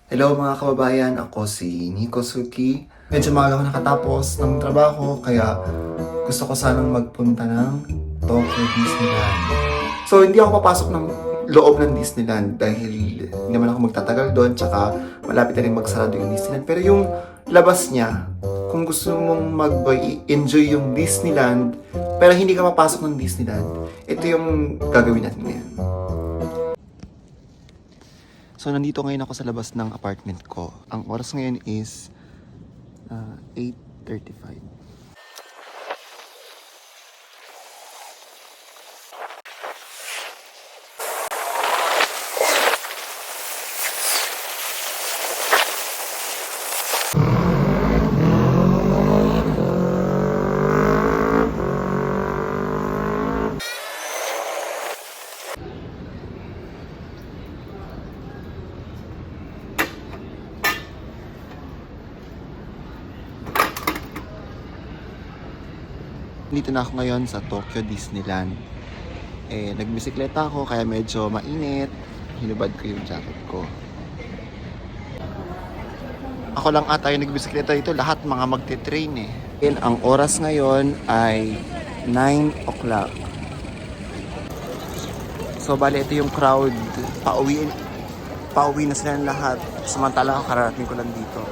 Hello mga kababayan, ako si Nico Suki. Medyo maaga ako nakatapos ng trabaho kaya gusto ko sanang magpunta ng Tokyo Disneyland. So hindi ako papasok ng loob ng Disneyland dahil hindi naman ako magtatagal doon tsaka malapit na rin magsarado yung Disneyland. Pero yung labas niya, kung gusto mong mag-enjoy yung Disneyland pero hindi ka papasok ng Disneyland, ito yung gagawin natin ngayon. So, nandito ngayon ako sa labas ng apartment ko. Ang oras ngayon is 8:35. Dito na ako ngayon sa Tokyo Disneyland. Nagbisikleta ako kaya medyo mainit. Hinubad ko yung jacket ko. Ako lang ata yung nagbisikleta dito. Lahat mga magte-train eh. And ang oras ngayon ay 9 o'clock. So bali ito yung crowd. Pauwi na sila ng lahat. Samantala ako kararating ko lang dito.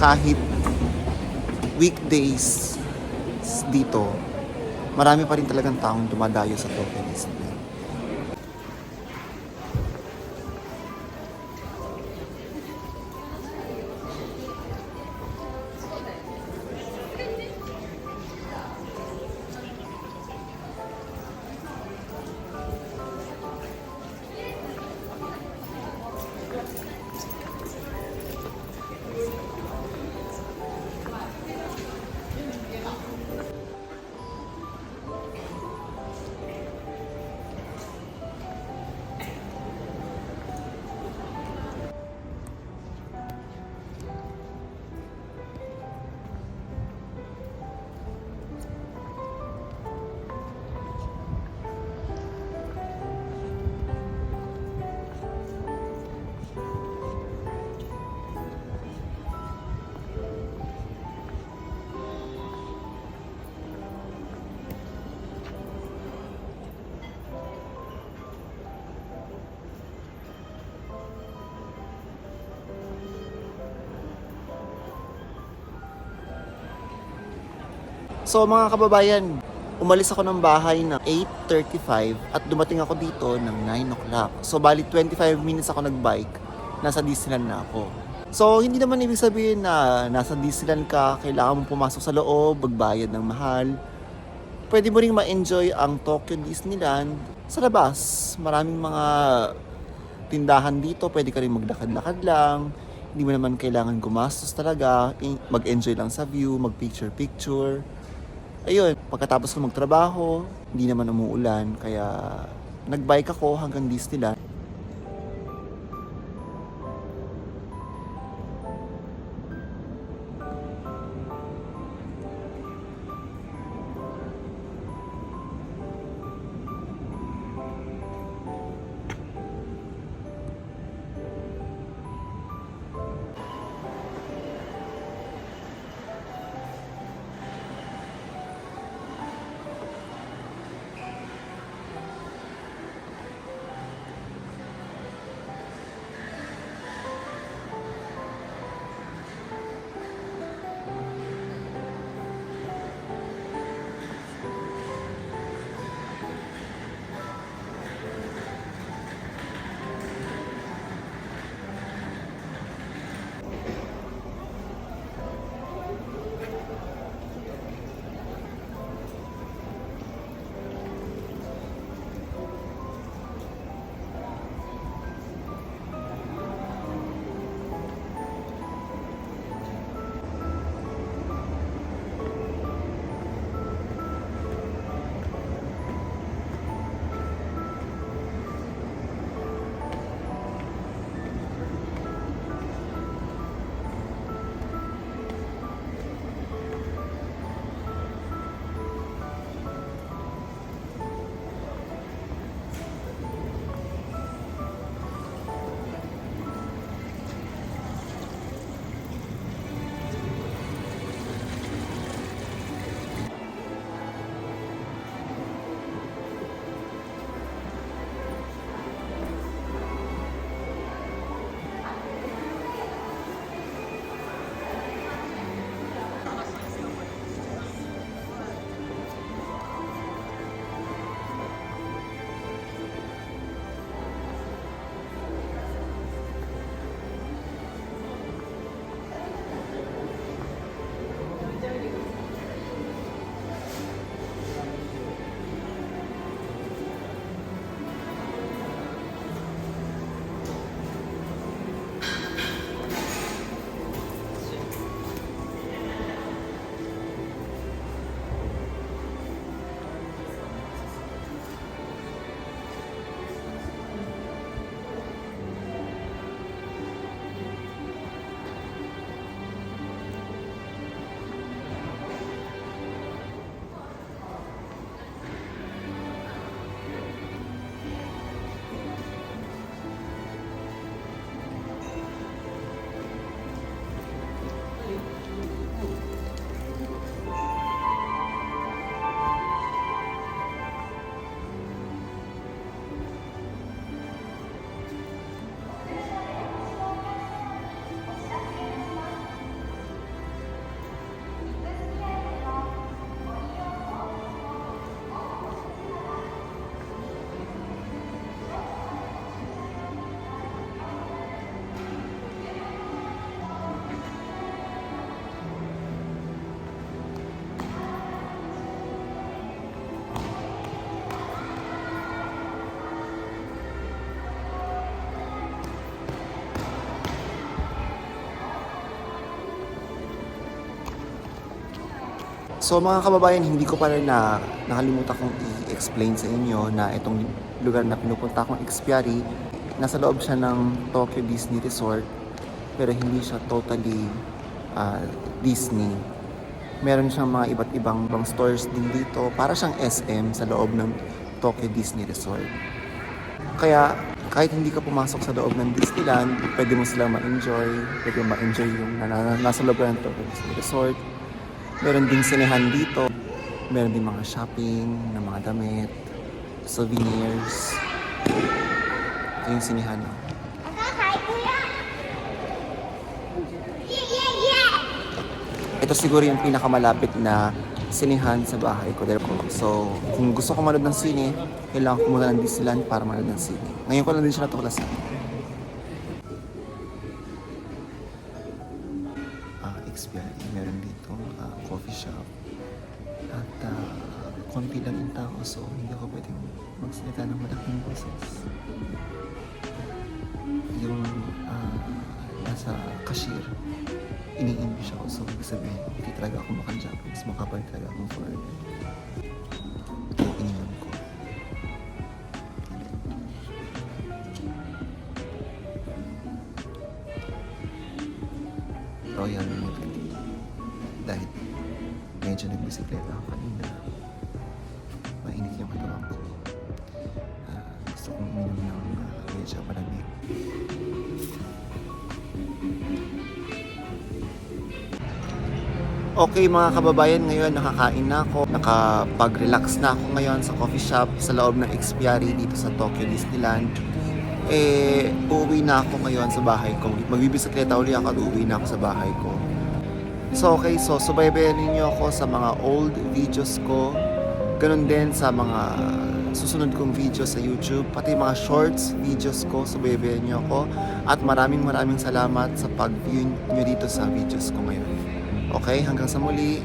Kahit weekdays dito, marami pa rin talagang taong dumadayo sa Tokyo Disneyland. So mga kababayan, umalis ako ng bahay ng 8:35 at dumating ako dito ng 9 o'clock. So bali 25 minutes ako nagbike, nasa Disneyland na ako. So hindi naman ibig sabihin na nasa Disneyland ka, kailangan mong pumasok sa loob, magbayad ng mahal. Pwede mo ring ma-enjoy ang Tokyo Disneyland sa labas. Maraming mga tindahan dito, pwede ka rin maglakad-lakad lang. Hindi mo naman kailangan gumastos talaga, mag-enjoy lang sa view, mag-picture-picture. Ayun, pagkatapos ko magtrabaho, hindi naman umuulan, kaya nagbike ako hanggang Disneyland. So mga kababayan, hindi ko pala nakalimutan kong i-explain sa inyo na itong lugar na pinupunta kong Expiari, nasa loob siya ng Tokyo Disney Resort, pero hindi siya totally Disney. Meron siyang mga iba't ibang stores din dito, para siyang SM sa loob ng Tokyo Disney Resort. Kaya kahit hindi ka pumasok sa loob ng Disneyland, pwede mo silang ma-enjoy, pwede mo ma-enjoy yung nasa loob ng Tokyo Disney Resort. Meron ding sinehan dito. Meron ding mga shopping ng mga damit, souvenirs. Ito yung sinehan. Ito siguro yung pinakamalapit na sinehan sa bahay ko. So, kung gusto ko manood ng sine, kailangan ko muna ng Disneyland para manood ng sine. Ngayon ko lang din siya natuklasan. Expiari, meron dito coffee shop. At konti lang yung tao, so hindi ako pwedeng magsalita ng malaking boses. Yung nasa cashier, ini-English ako, so ibig sabihin, hindi talaga ako maka-Japanese, makapal talaga akong foreigner. Ito yung ininom ko. Royal Milk Tea. Dahil medyo nagbisikleta ako kanina. Mainit yung katawan ko. Gusto kong uminom ng medyo malamig. Okay mga kababayan, ngayon nakakain na ako. Nakapag-relax na ako ngayon sa coffee shop sa loob ng Expiari dito sa Tokyo Disneyland. Uuwi na ako ngayon sa bahay ko. Magbibisikleta uli ako at uuwi na ako sa bahay ko. So okay, so subaybayan ninyo ako sa mga old videos ko. Ganun din sa mga susunod kong videos sa YouTube. Pati mga shorts videos ko, subaybayan nyo ako. At maraming salamat sa pag-view nyo dito sa videos ko ngayon. Okay, hanggang sa muli.